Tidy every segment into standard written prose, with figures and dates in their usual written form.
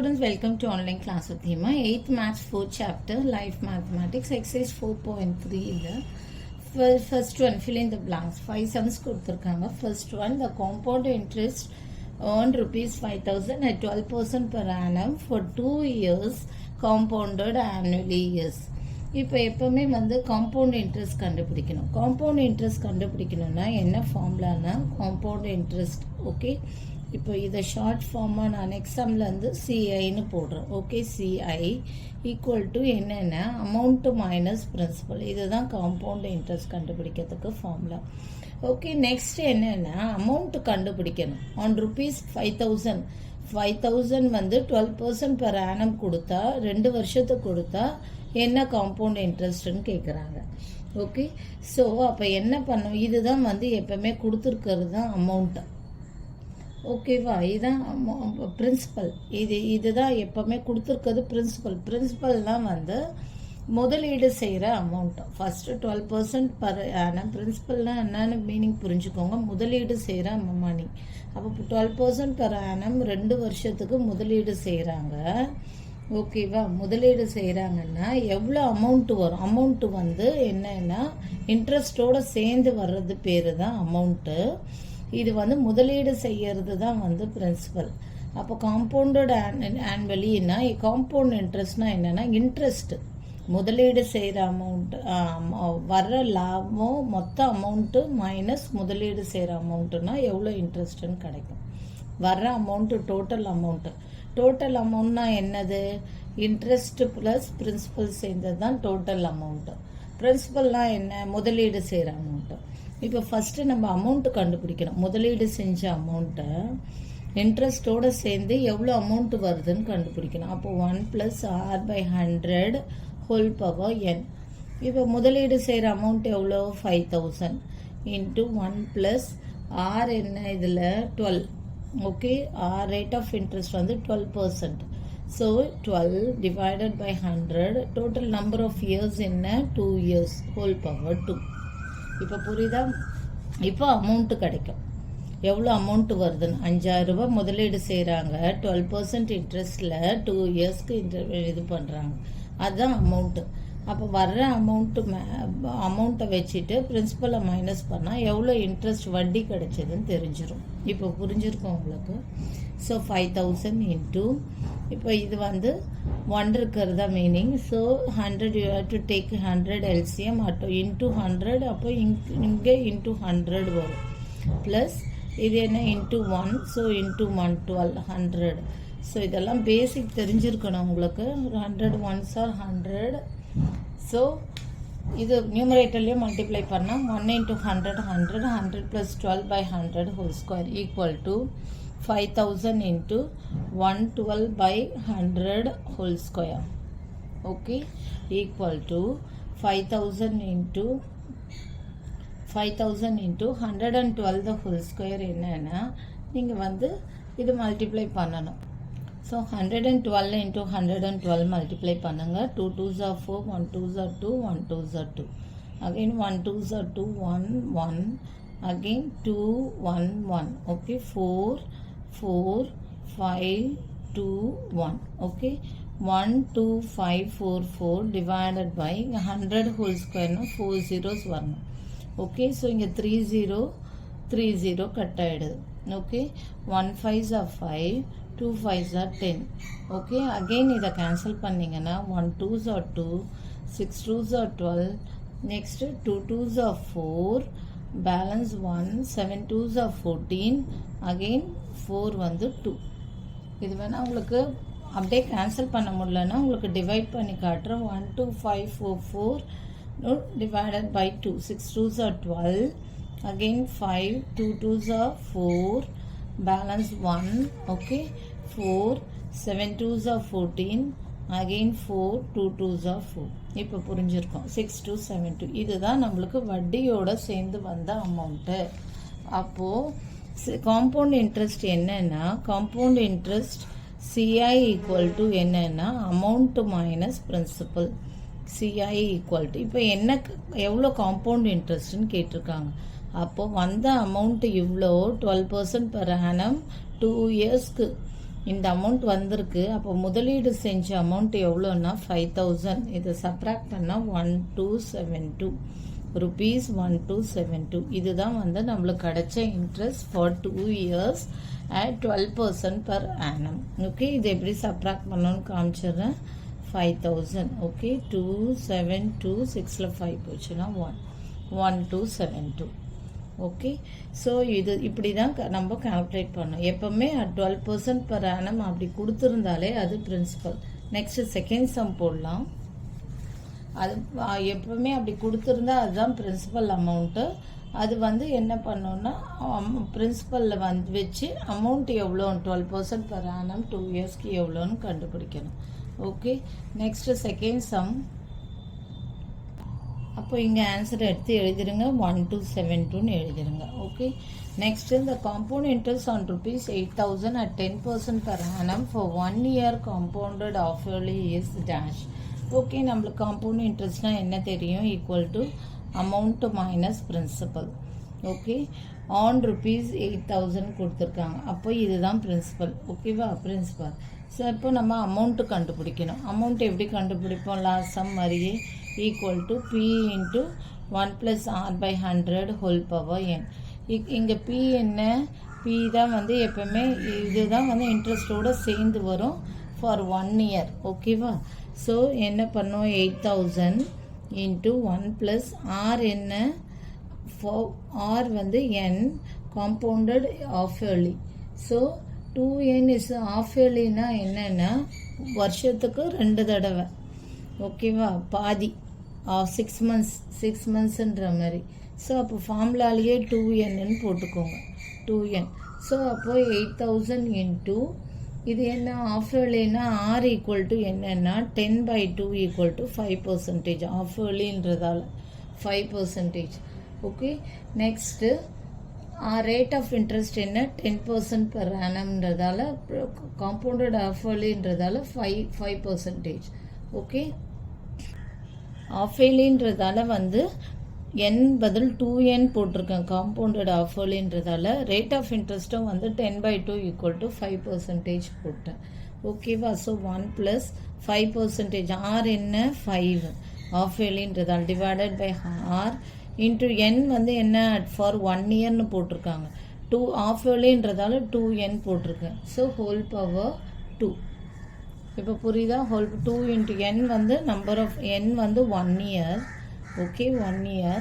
students, welcome to online class with Hima. 8th maths 4th chapter life mathematics exercise 4.3 first one fill in the blanks. 5 sums கொடுத்திருக்காங்க. First one, the compound interest earned rupees 5,000 at 12% per annum for 2 years compounded annually. Yes. இப்போ எப்பவுமே compound interest கண்டுபிடிக்கணும். Compound interest கண்டுபிடிக்கணும்னா என்ன ஃபார்முலானா compound interest. Okay, இப்போ இதை short ஃபார்மாக நான் எக்ஸாம்லேருந்து சிஐன்னு போடுறேன். ஓகே, சிஐ ஈக்குவல் டு என்னென்ன அமௌண்ட்டு மைனஸ் பிரின்சிபல். இதுதான் காம்பவுண்ட் இன்ட்ரெஸ்ட் கண்டுபிடிக்கிறதுக்கு ஃபார்முலா. ஓகே, நெக்ஸ்ட் என்னென்னா அமௌண்ட்டு கண்டுபிடிக்கணும். ஆன் ருபீஸ் 5,000 12% per annum கொடுத்தா 2 வருஷத்துக்கு கொடுத்தா என்ன காம்பவுண்ட் இன்ட்ரெஸ்ட்னு கேட்குறாங்க. ஓகே, ஸோ அப்போ என்ன பண்ணும், இதுதான் எப்பவுமே கொடுத்துருக்கிறது தான் அமௌண்ட்டு. ஓகேவா, இதுதான் பிரின்சிபல். இதுதான் எப்பவுமே கொடுத்துருக்கிறது பிரின்சிபல். பிரின்சிபல்னால் முதலீடு செய்கிற அமௌண்ட்டு. First 12% per annum. பிரின்சிபல்னால் என்னென்னு மீனிங் புரிஞ்சுக்கோங்க. முதலீடு செய்கிற மணி. அப்போ 12% per annum 2 வருஷத்துக்கு முதலீடு செய்கிறாங்க. ஓகேவா, முதலீடு செய்கிறாங்கன்னா எவ்வளோ அமௌண்ட்டு வரும். அமௌண்ட்டு என்னன்னா இன்ட்ரெஸ்டோடு சேர்ந்து வர்றது பேர் தான் அமௌண்ட்டு. இது முதலீடு செய்யறது தான் பிரின்சிபல். அப்போ காம்பவுண்டட் ஆனுவலின்னா காம்பவுண்ட் இன்ட்ரெஸ்ட்னா என்னென்னா இன்ட்ரெஸ்ட் முதலீடு செய்கிற அமௌண்ட் வர்ற லாபம் மொத்த அமௌண்ட்டு மைனஸ் முதலீடு செய்கிற அமௌண்ட்டுனா எவ்வளோ இன்ட்ரெஸ்ட்டுன்னு கிடைக்கும். வர்ற அமௌண்ட்டு டோட்டல் அமௌண்ட்டு. டோட்டல் அமௌண்ட்னா என்னது, இன்ட்ரெஸ்ட் ப்ளஸ் பிரின்சிபல் சேர்ந்தது தான் டோட்டல் அமௌண்ட்டு. பிரின்சிபல்னால் என்ன, முதலீடு செய்கிற அமௌண்ட்டு. இப்போ ஃபஸ்ட்டு நம்ம அமௌண்ட்டு கண்டுபிடிக்கணும். முதலீடு செஞ்ச அமௌண்ட்டை இன்ட்ரெஸ்ட்டோடு சேர்ந்து எவ்வளோ அமௌண்ட்டு வருதுன்னு கண்டுபிடிக்கணும். அப்போது 1 + r/100 whole power n. இப்போ முதலீடு செய்கிற அமௌண்ட் எவ்வளோ 5,000 இன்ட்டு 1 + r என்ன இதில் 12. Okay, r rate of interest 12%. So 12 divided by 100. Total number of years என்ன 2 years whole power 2. இப்போ புரியுதா. இப்போ அமௌண்ட்டு கிடைக்கும். எவ்வளோ அமௌண்ட்டு வருதுன்னு 5,000 ரூபாய் முதலீடு செய்கிறாங்க. 12% இன்ட்ரெஸ்டில் 2 இயர்ஸ்க்கு இது பண்ணுறாங்க. அதுதான் அமௌண்ட்டு. அப்போ வர்ற அமௌண்ட்டை வச்சுட்டு பிரின்சிபலை மைனஸ் பண்ணால் எவ்வளோ இன்ட்ரெஸ்ட் வட்டி கிடைச்சதுன்னு தெரிஞ்சிடும். இப்போ புரிஞ்சிருக்கும் உங்களுக்கு. ஸோ 5,000 இன்ட்டு இப்போ இது 1 இருக்கிறதா meaning. So 100 you have to take 100 LCM Atto into 100. அப்போ இங்கே இன்ட்டு 100 வரும். ப்ளஸ் இது என்ன இன்ட்டு 1. So into 1 1200. ஸோ இதெல்லாம் பேசிக் தெரிஞ்சிருக்கணும் உங்களுக்கு. 100 ones are 100. ஸோ இது நியூமரேட்டர்லேயே மல்டிப்ளை பண்ணால் 1 × 100 100 100 + 12/100 whole square equal to 5,000 into 112/100 whole square. Okay, equal to 5,000 into 112 whole square என்னன்னா நீங்கள் இது மல்டிப்ளை பண்ணணும். ஸோ 112 இன்ட்டு 112 மல்டிப்ளை பண்ணுங்கள். 2 2s are 4, 1 2s are 2, 1 2s are 2. Again 1 2s are 2, 1 1. Again 2 1 1. Okay, 4 4 5 2 1. Okay, 1 2 5 4 4 divided by 100 whole square. 4 zeros வரணும். Okay, so இங்கே 3 0 cut ஆகிடுது. Okay, 1 5s are 5, 2 5s are 10. Okay, again இதை cancel பண்ணிங்கன்னா 1 2s are 2, 6 2s are 12. Next 2 2s are 4, balance 1, 7 2s are 14. Again 4 2. இது வேணால் உங்களுக்கு அப்படியே cancel பண்ண முடியலன்னா உங்களுக்கு டிவைட் பண்ணி காட்டுறேன். 1 2 5 4 4 divided by 2. 6 2s are 12. Again 5, 2 2s are 4, balance 1. Okay, 4 7 2s are 14. Again 4 2 2s are 4. இப்போ புரிஞ்சிருக்கும். 6 2 7 2. இதுதான் நம்மளுக்கு வட்டியோட சேர்ந்து வந்த அமௌண்ட்டு. அப்போது காம்பவுண்ட் இன்ட்ரெஸ்ட் என்னன்னா compound interest CI equal to என்னன்னா amount minus principal. CI equal to இப்போ எவ்வளோ காம்பவுண்ட் இன்ட்ரெஸ்ட்னு கேட்டிருக்காங்க. அப்போது அமௌண்ட்டு இவ்வளோ 12% per annum 2 இயர்ஸ்க்கு இந்த அமௌண்ட் வந்திருக்கு. அப்போ முதலீடு செஞ்ச அமௌண்ட் எவ்வளோன்னா 5000. இதை சப்ராக்ட் பண்ணால் 1272 rupees 1272. இதுதான் வந்து நம்மளுக்கு கிடைச்ச interest for 2 years at 12% per annum. Okay, இது எப்படி சப்ராக்ட் பண்ணணும்னு காமிச்சிடுறேன். 5000. ஓகே, 272 6ல் 5 போச்சுன்னா 1272. ஓகே, ஸோ இது இப்படி தான் நம்ம கால்குலேட் பண்ணோம். எப்போவுமே 12% per annum அப்படி கொடுத்துருந்தாலே அது பிரின்சிபல். நெக்ஸ்ட்டு செகண்ட் சம் போடலாம். அது எப்போவுமே அப்படி கொடுத்துருந்தா அதுதான் பிரின்சிபல் அமௌண்ட்டு. அது வந்து என்ன பண்ணோன்னா பிரின்சிபலில் வந்து வச்சு அமௌண்ட் எவ்வளோன்னு 12% per annum 2 yearsக்கு எவ்வளோன்னு கண்டுபிடிக்கணும். Okay, next second sum. அப்போ இங்கே ஆன்சர் எடுத்து எழுதிடுங்க, 1272ன்னு எழுதிடுங்க. ஓகே, நெக்ஸ்ட்டு இந்த compound interest on rupees 8000 at 10% per annum for 1 year compounded half-yearly is dash. Okay, நம்மளுக்கு காம்பவுண்ட் இன்ட்ரெஸ்ட்னால் என்ன தெரியும்? Equal to amount minus principal. Okay, on rupees 8000 கொடுத்துருக்காங்க. அப்போ இதுதான் பிரின்சிபல். ஓகேவா, பிரின்சிபல். ஸோ இப்போ நம்ம அமௌண்ட்டு கண்டுபிடிக்கணும். அமௌண்ட் எப்படி கண்டுபிடிப்போம்? லாஸ்ட் சம் மாதிரியே equal to P into 1 + r/100 whole power n. இங்கே பி என்ன? பி தான் வந்து எப்போவுமே இதுதான் வந்து இன்ட்ரெஸ்டோடு சேர்ந்து வரும் ஃபார் 1 year. ஓகேவா, ஸோ என்ன பண்ணோம்? 8000 இன்ட்டு 1 + r என்ன? r வந்து n compounded half yearly. So 2n is half இயர்லினா என்னென்னா வருஷத்துக்கு 2 தடவை. ஓகேவா, பாதி 6 monthsன்ற மாதிரி. ஸோ அப்போ ஃபார்முலாலேயே 2nன்னு போட்டுக்கோங்க, 2n. ஸோ அப்போ 8000 இன்ட்டு இது என்ன? ஆஃப் இயர்லினா ஆர் ஈக்குவல் டு என்னன்னா 10/2 ஈக்குவல் டு 5%. ஆஃப் இயர்லின்றதால 5%. Okay, next rate of interest என்ன? 10% per annumன்றதால காம்பவுண்டட் ஆஃப் இயர்லின்றதால 5%. ஓகே, ஆஃப் இயர்லின்றதால வந்து n பதில் 2n போட்டிருக்கேன். காம்பவுண்டட் ஆஃப் இயர்லின்றதால ரேட் ஆஃப் இன்ட்ரெஸ்ட்டும் வந்து 10/2 ஈக்குவல் டு 5% போட்டேன். ஓகேவா, ஸோ 1 + 5%. ஆர் என்ன? 5 ஆஃப் இயர்லின்றதால் divided by r into n வந்து என்ன? ஃபார் 1 yearன்னு போட்டிருக்காங்க. 2 ஆஃப் இயர்லின்றதால 2n போட்டிருக்கேன். So whole power 2. இப்போ புரியுதா? ஹோல் 2 இன்ட்டு n வந்து நம்பர் ஆஃப் n வந்து 1 year. Okay, 1 year.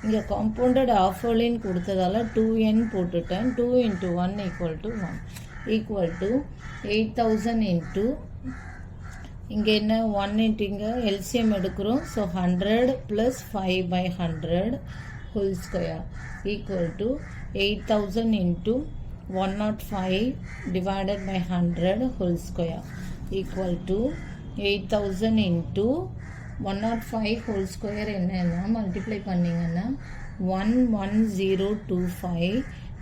இங்கே காம்பவுண்டட் ஆஃப் இயர்லின்னு கொடுத்ததால 2n போட்டுட்டேன். 2 × 1 = 1 ஈக்குவல் டு 8000 இன்ட்டு இங்கே என்ன? 1 இன்ட்டு இங்கே எல்சிஎம் எடுக்கிறோம். So 100 + 5/100 whole square equal to 8000 into 105 divided by 100 whole square equal to 8000 into 105 whole square என்னன்னா multiply பண்ணிங்கன்னா 11025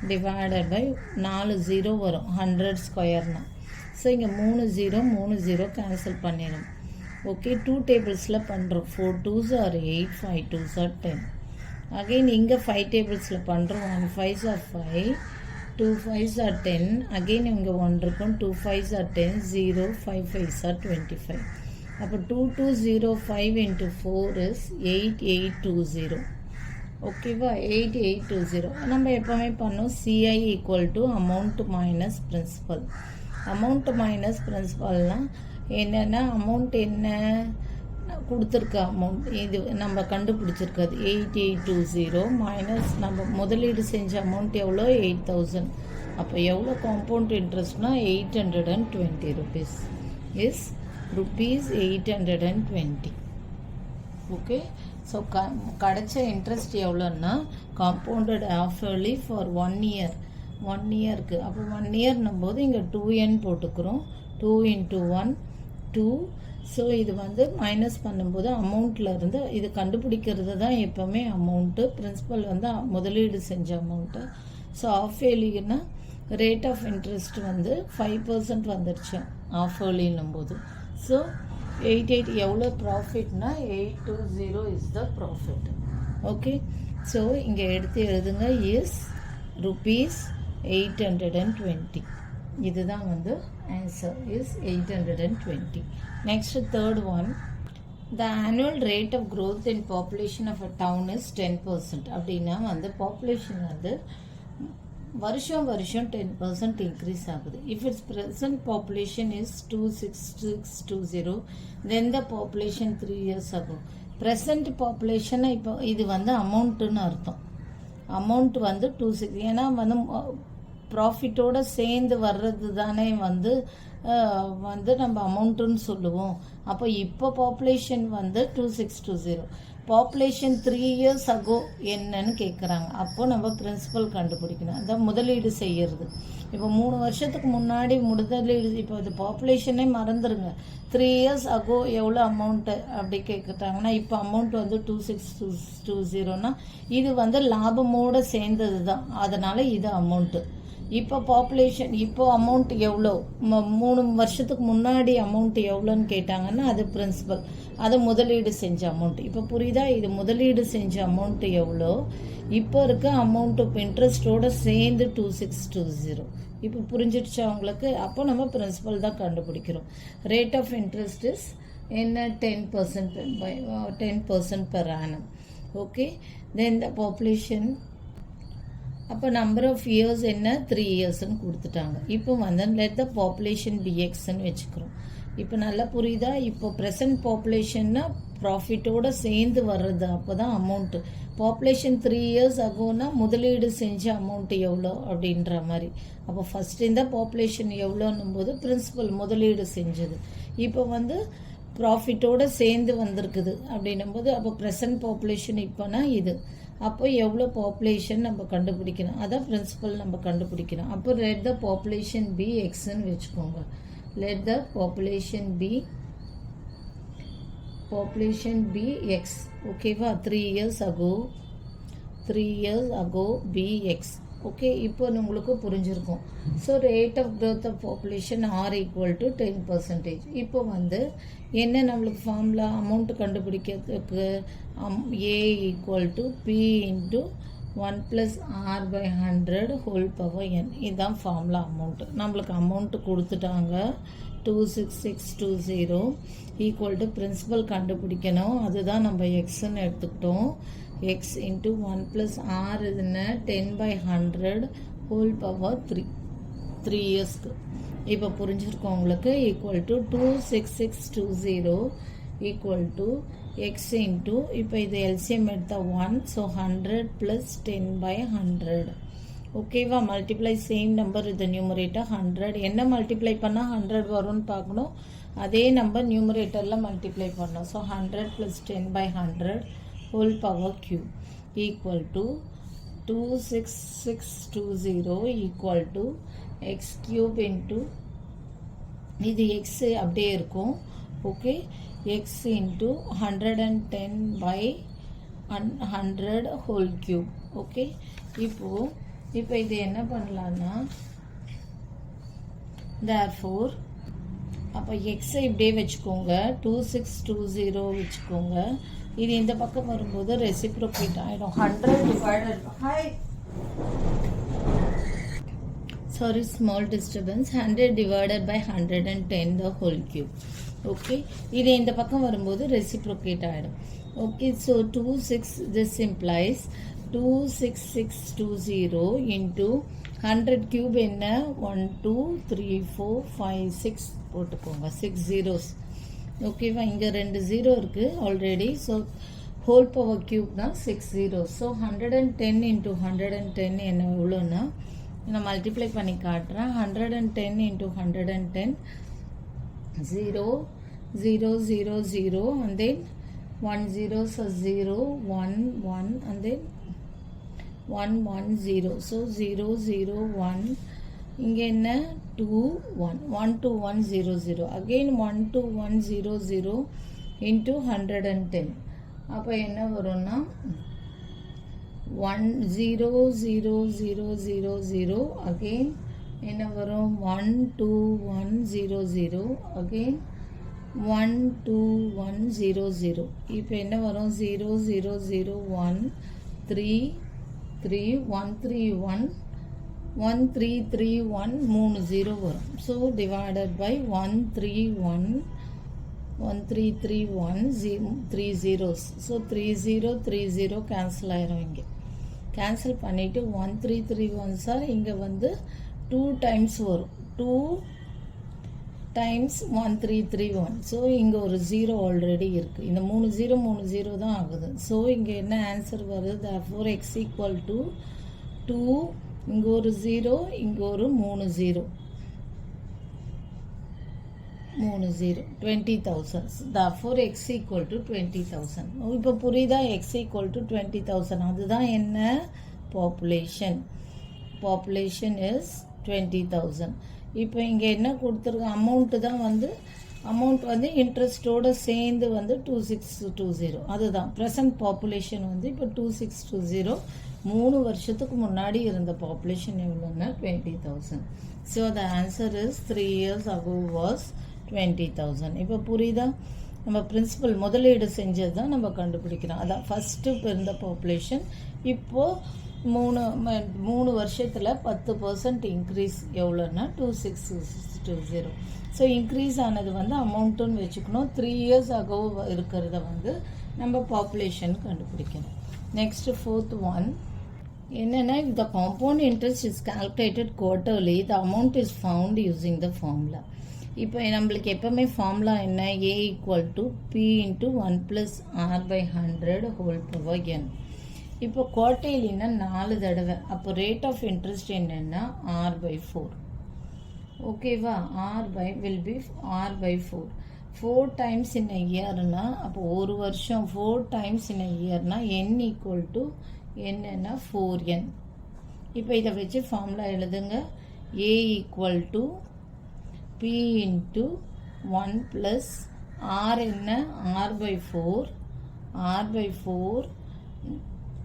டிவைடட் பை 4 0 வரும் 100 ஸ்கொயர்னா. ஸோ இங்கே 3 0 கேன்சல் பண்ணிடும். ஓகே, 2 டேபிள்ஸில் பண்ணுறோம். 4 2s are 8, 5 2s are 10. Again இங்கே 5 டேபிள்ஸில் பண்ணுறோம். 1 5s are 5, 2 5s are 10. Again இங்கே 1 இருக்கும். 2 5s are 10, 0 5 5s are 25. அப்போ 2205 × 4 is 8820. ஓகேவா, 8820. நம்ம எப்போவுமே பண்ணோம் CI equal to amount minus principal. Amount minus பிரின்சிபல்னால் என்னென்னா அமௌண்ட் என்ன கொடுத்துருக்க அமௌண்ட் இது நம்ம கண்டுபிடிச்சிருக்காது 8820 மைனஸ் நம்ம முதலீடு செஞ்ச அமௌண்ட் எவ்வளோ? 8000. அப்போ எவ்வளோ காம்பவுண்ட் இன்ட்ரெஸ்ட்னா 820 rupees இஸ் ₹820. ஓகே, ஸோ கிடைச்ச இன்ட்ரெஸ்ட் எவ்வளோன்னா compounded half yearly for 1 year. 1 yearக்கு அப்போ 1 yearன்னும் போது இங்கே 2n போட்டுக்கிறோம். 2 × 1 2. ஸோ இது வந்து மைனஸ் பண்ணும்போது அமௌண்ட்டில் இருந்து இது கண்டுபிடிக்கிறது தான் எப்போவுமே அமௌண்ட்டு. பிரின்சிபல் வந்து முதலீடு செஞ்ச அமௌண்ட்டு. ஸோ ஆஃப் இயர்லின்னா ரேட் ஆஃப் இன்ட்ரெஸ்ட் வந்து 5% வந்துருச்சு ஆஃப் இயர்லின்னும் போது. ஸோ 88 எவ்வளோ ப்ராஃபிட்னா 820 is the profit. Okay, so இங்கே எடுத்து எழுதுங்க இஸ் ₹820. இதுதான் வந்து answer is 820. Next third one, the annual rate of growth in population of a town is 10%. அப்படின்னா வந்து பாப்புலேஷன் வந்து வருஷம் 10% இன்க்ரீஸ் ஆகுது. If it's present population is 26620, then the population 3 years ago. present population இப்போ இது வந்து அமௌண்ட்டுன்னு அர்த்தம். அமௌண்ட் வந்து 26, ஏன்னா வந்து ப்ராஃபிட்டோட சேர்ந்து வர்றது தானே வந்து நம்ம அமௌண்ட்டுன்னு சொல்லுவோம். அப்போ இப்போ பாப்புலேஷன் வந்து 2620, பாப்புலேஷன் 3 years ago என்னன்னு கேட்குறாங்க. அப்போது நம்ம பிரின்சிபல் கண்டுபிடிக்கணும். அதான் முதலீடு செய்கிறது. இப்போ 3 வருஷத்துக்கு முன்னாடி முதலீடு, இப்போ அது பாப்புலேஷனே மறந்துடுங்க. 3 years ago எவ்வளோ அமௌண்ட்டு அப்படி கேட்குறாங்கன்னா, இப்போ அமௌண்ட் வந்து 2620னா இது வந்து லாபமோடு சேர்ந்தது தான், அதனால் இது அமௌண்ட்டு. இப்போ பாப்புலேஷன், இப்போ அமௌண்ட் எவ்வளோ, 3 வருஷத்துக்கு முன்னாடி அமௌண்ட் எவ்வளோன்னு கேட்டாங்கன்னா அது பிரின்சிபல், அது முதலீடு செஞ்ச அமௌண்ட். இப்போ புரியுதா? இது முதலீடு செஞ்ச அமௌண்ட் எவ்வளோ, இப்போ இருக்க அமௌண்ட் இப்போ இன்ட்ரெஸ்டோடு சேர்ந்து 2620. இப்போ புரிஞ்சிடுச்சா உங்களுக்கு? அப்போ நம்ம பிரின்சிபல் தான் கண்டுபிடிக்கிறோம். ரேட் ஆஃப் இன்ட்ரெஸ்ட் இஸ் என்ன, 10% per annum. Okay, then the population, அப்போ நம்பர் ஆஃப் இயர்ஸ் என்ன, 3 yearsன்னு கொடுத்துட்டாங்க. இப்போ வந்து லெட் த பாப்புலேஷன் பி எக்ஸ்ன்னு வச்சுக்கிறோம். இப்போ நல்லா புரியுதா? இப்போ ப்ரெசன்ட் பாப்புலேஷன்னா ப்ராஃபிட்டோடு சேர்ந்து வர்றது, அப்போ தான் அமௌண்ட்டு. பாப்புலேஷன் 3 years agoனா முதலீடு செஞ்ச அமௌண்ட் எவ்வளோ அப்படின்ற மாதிரி. அப்போ ஃபஸ்ட் இந்த பாப்புலேஷன் எவ்வளோன்னும் போது பிரின்சிபல் முதலீடு செஞ்சது. இப்போ வந்து ப்ராஃபிட்டோடு சேர்ந்து வந்திருக்குது அப்படின்னும் போது அப்போ ப்ரெசன்ட் பாப்புலேஷன் இப்போனா இது. அப்போ எவ்வளோ பாப்புலேஷன் நம்ம கண்டுபிடிக்கணும், அதான் பிரின்சிபல் நம்ம கண்டுபிடிக்கணும். அப்போ லெட் த பாப்புலேஷன் பி எக்ஸ்ன்னு வச்சுக்கோங்க. Let the population P X. ஓகேவா? 3 years ago P X. Okay, இப்போ உங்களுக்கு புரிஞ்சிருக்கும். So rate of growth of population r equal to 10%. இப்போ வந்து என்ன நம்மளுக்கு ஃபார்முலா, அமௌண்ட் கண்டுபிடிக்கிறதுக்கு A equal to P into 1 + r/100 whole power n. இதுதான் ஃபார்முலா அமௌண்ட்டு. நம்மளுக்கு அமௌண்ட்டு கொடுத்துட்டாங்க 26620 ஈக்குவல் டு பிரின்சிபல் கண்டுபிடிக்கணும். அதுதான் நம்ம எக்ஸ்ன்னு எடுத்துக்கிட்டோம். எக்ஸ் இன்ட்டு 1 + r இதுன்னு 10/100 ஹோல் பவர் 3 yearsக்கு. இப்போ புரிஞ்சிருக்கோம் உங்களுக்கு. Equal to 26620 equal to X into, இப்போ இது எல்சிஎம் எடுத்தால் 1, ஸோ 100 + 10/100. ஓகேவா? மல்டிப்ளை சேம் நம்பர் இது நியூமரேட்டர் 100. என்ன மல்டிப்ளை பண்ணால் 100 வரும்னு பார்க்கணும். அதே நம்பர் நியூமரேட்டரில் மல்டிப்ளை பண்ணணும். So 100 + 10/100 whole power cube equal to 26620 equal to x cube into, இது x அப்படியே இருக்கும். Okay, x into 110/100 whole cube. Okay, இப்போ இது என்ன பண்ணலான்னா, therefore அப்போ எக்ஸை இப்படியே வச்சுக்கோங்க, 2620 வச்சுக்கோங்க. இது இந்த பக்கம் வரும்போது ரெசிப்ரோகேட் ஆகிடும். 100 divided by, sorry small disturbance, 100 divided by 110 the whole cube. Okay, இது இந்த பக்கம் வரும்போது ரெசிப்ரோகேட் ஆகிடும். Okay, so 26, this implies 26620 into 100 cube என்ன, 1 2 3 4 5 6 போட்டுக்கோங்க, 6 zeros. ஓகேவா? இங்கே 2 0 இருக்குது ஆல்ரெடி. ஸோ ஹோல் பவர் க்யூப்னா 6 zeros. ஸோ 110 into 110 என்ன எவ்வளோன்னா, நான் மல்டிப்ளை பண்ணி காட்டுறேன். 110 into 110 0 0 0 0 and then 1 0 so 0 1 1 and then 1 1 0. So 0 0 1, இங்கே என்ன 2 1 1 2 1 0 0 again 1 2 1 0 0 into 110. அப்போ என்ன வரும்னா 1 0 0 0 0 0 again என்ன வரும் 1 2 1 0 0 again 1 2 1 0 0. இப்போ என்ன வரும் 0 0 0 1 3 3 1 3 1 1331 3 0 வரும். So divided by 1331 3 zeros. So 30 cancel ஆயிரும். இங்கே கேன்சல் பண்ணிவிட்டு 1331 சார் இங்கே வந்து 2 டைம்ஸ் வரும். 2 டைம்ஸ் 1331. ஸோ இங்கே ஒரு 0 ஆல்ரெடி இருக்குது. இந்த 3 0 தான் ஆகுது. ஸோ இங்கே என்ன ஆன்சர் வருது? therefore x equal to 2, இங்கே ஒரு 0, இங்கே ஒரு 3 0, 20,000. therefore x equal to 20,000. இப்போ புரியுதா? x equal to 20,000. அதுதான் என்ன? பாப்புலேஷன். Population is 20,000. இப்போ இங்கே என்ன கொடுத்துருக்க அமௌண்ட்டு தான் வந்து அமௌண்ட் வந்து இன்ட்ரெஸ்ட்டோடு சேர்ந்து வந்து 2620. அதுதான் ப்ரெசன்ட் பாப்புலேஷன் வந்து இப்போ 2620. 3 வருஷத்துக்கு முன்னாடி இருந்த பாப்புலேஷன் எவ்வளோன்னா 20,000. So the answer is 3 years ago was 20,000. இப்போ புரியுதா? நம்ம பிரின்சிபல் முதலீடு செஞ்சது தான் நம்ம கண்டுபிடிக்கிறோம். அதான் ஃபஸ்ட்டு இப்போ இருந்த பாப்புலேஷன். இப்போது 3 வருஷத்தில் 10% இன்க்ரீஸ் எவ்வளோன்னா 2620. ஸோ இன்க்ரீஸ் ஆனது வந்து அமௌண்ட்டுன்னு வச்சுக்கணும். 3 years ago இருக்கிறத வந்து நம்ம பாப்புலேஷன் கண்டுபிடிக்கணும். நெக்ஸ்ட் 4th one என்னென்னா, if the compound interest is calculated quarterly, the amount is found using the formula. இப்போ நம்மளுக்கு எப்போவுமே ஃபார்முலா என்ன? a equal to p into 1 plus r by 100 whole power n. இப்போ குவார்டர்லினா 4 தடவை. அப்போ ரேட் ஆஃப் இன்ட்ரெஸ்ட் என்னென்னா r by 4. ஓகேவா? will be r by 4. 4 times in a yearனா அப்போ ஒரு வருஷம் 4 times in a yearனா n equal to என்னன்னா 4n. இப்போ இதை வச்சு ஃபார்முலா எழுதுங்க. a equal to p into 1 plus r என்ன? r by 4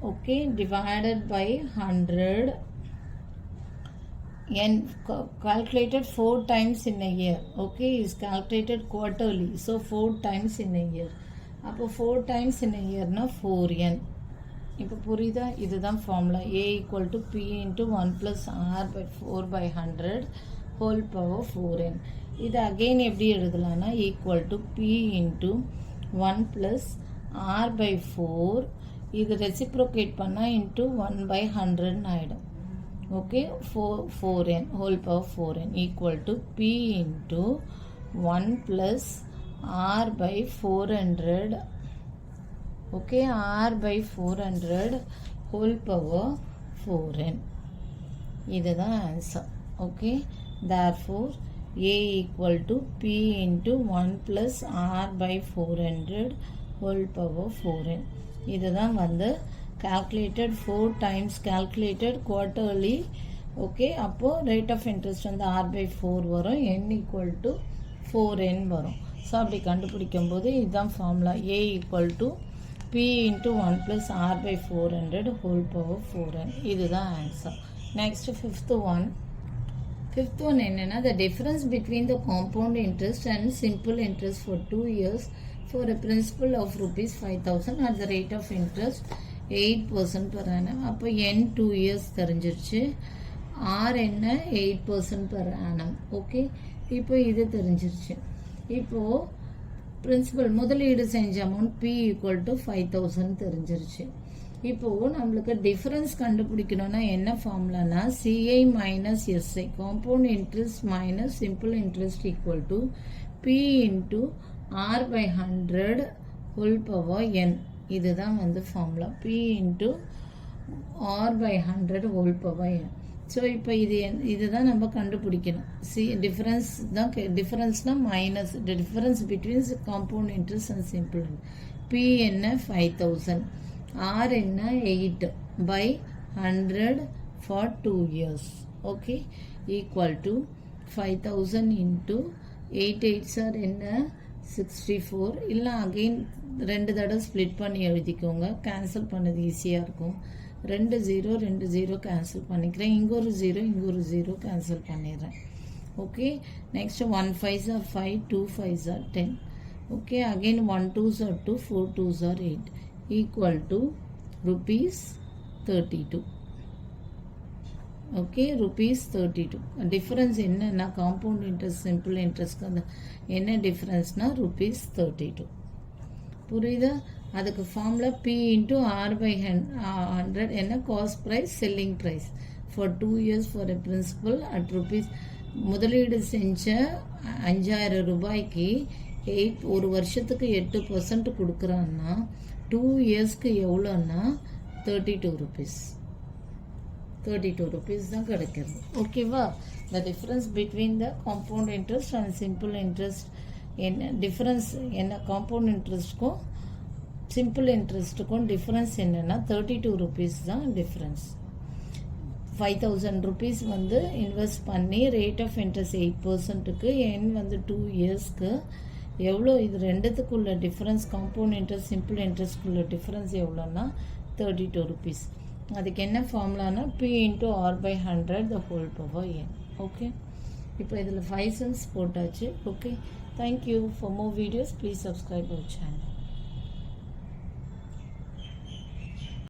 okay divided by 100 n calculated 4 times in a year. Okay, is calculated quarterly, so 4 times in a year. அப்போ 4 times in a year na 4n. இப்போ புரியுதா? இதுதான் formula. a equal to p into 1 plus r by 4 by 100 whole power 4n. இது again எப்படி எழுதலாம்னா equal to p into 1 plus r by 4. இது reciprocate பண்ணால் into 1 by 100 ஆகிடும். Okay, 4n whole power 4n equal to p into 1 plus r by 400. Okay, r by 400 whole power 4n. இதுதான் answer. Okay, therefore a equal to p into 1 plus r by 400 whole power 4n. இதுதான் வந்து calculated 4 times calculated quarterly. Okay, அப்போது rate of interest வந்து r by 4 வரும். n equal to 4n வரும். So அப்படி கண்டுபிடிக்கும் போது இதுதான் formula. a equal to p into 1 plus r by 400 whole power 4n. இதுதான் ஆன்சர். நெக்ஸ்ட் ஃபிஃப்த் ஒன் என்னென்னா, the difference between the compound interest and simple interest for 2 years for a principal of rupees 5,000 at the rate of interest 8% per annum. அப்போ n 2 years தெரிஞ்சிருச்சு. r என்ன 8% per annum. Okay, இப்போ இது தெரிஞ்சிருச்சு. இப்போது principal முதலீடு செஞ்ச அமௌண்ட் p equal to 5,000 தெரிஞ்சிருச்சு. இப்போது நம்மளுக்கு டிஃபரன்ஸ் கண்டுபிடிக்கணும்னா என்ன ஃபார்முலானா CI minus SI compound interest minus simple interest equal to p into r by 100 whole power n. இதுதான் வந்து formula. p into r by 100 whole power n. So இப்போ இதுதான் நம்ம கண்டுபிடிக்கணும். டிஃபரன்ஸ் தான். டிஃபரன்ஸ்னால் minus difference between compound interest and simple. p என்ன 5,000, r என்ன 8 by 100 for 2 years. Okay, equal to 5,000 into 8 8s are என்ன 64. இல்லை அகெயின் 2 தடவை ஸ்ப்ளிட் பண்ணி எழுதிக்கோங்க. கேன்சல் பண்ணது ஈஸியாக இருக்கும். 2 0 கேன்சல் பண்ணிக்கிறேன். இங்கே ஒரு 0 கேன்சல் பண்ணிடுறேன். Okay, next 1 5s are 5, 2 5s are 10. Okay, again 1 2s are 2, 4 2s are 8 equal to rupees 32. Okay ₹32. Difference என்னன்னா காம்பவுண்ட் இன்ட்ரெஸ்ட் சிம்பிள் இன்ட்ரெஸ்ட்க்கு அந்த என்ன டிஃப்ரென்ஸ்னா ₹32. புரியுதா? அதுக்கு ஃபார்முலா P இன்ட்டு R/100 என்ன cost price selling price for 2 years for a principal at rupees. முதலீடு செஞ்ச ₹5000 ஒரு வருஷத்துக்கு 8% கொடுக்குறான்னா 2 yearsக்கு எவ்வளோன்னா ₹32. ₹32 தான் கிடைக்கிறது. ஓகேவா? The difference between the compound interest and simple interest என்ன டிஃப்ரென்ஸ் என்ன காம்பவுண்ட் இன்ட்ரெஸ்ட்டுக்கும் சிம்பிள் இன்ட்ரெஸ்ட்டுக்கும் டிஃப்ரென்ஸ் என்னென்னா ₹32 தான் டிஃப்ரென்ஸ். ₹5000 வந்து இன்வெஸ்ட் பண்ணி ரேட் ஆஃப் இன்ட்ரெஸ்ட் 8%க்கு என் வந்து 2 yearsக்கு எவ்வளோ இது ரெண்டுத்துக்குள்ள டிஃப்ரென்ஸ் காம்பவுண்ட் இன்ட்ரெஸ்ட் சிம்பிள் இன்ட்ரெஸ்ட்குள்ள டிஃப்ரென்ஸ் எவ்வளோன்னா ₹32. அதுக்கு என்ன ஃபார்முலானா P into R/100 the whole power n. Okay, இப்போ இதில் 5 cents போட்டாச்சு. Okay, thank you. For more videos please subscribe our channel.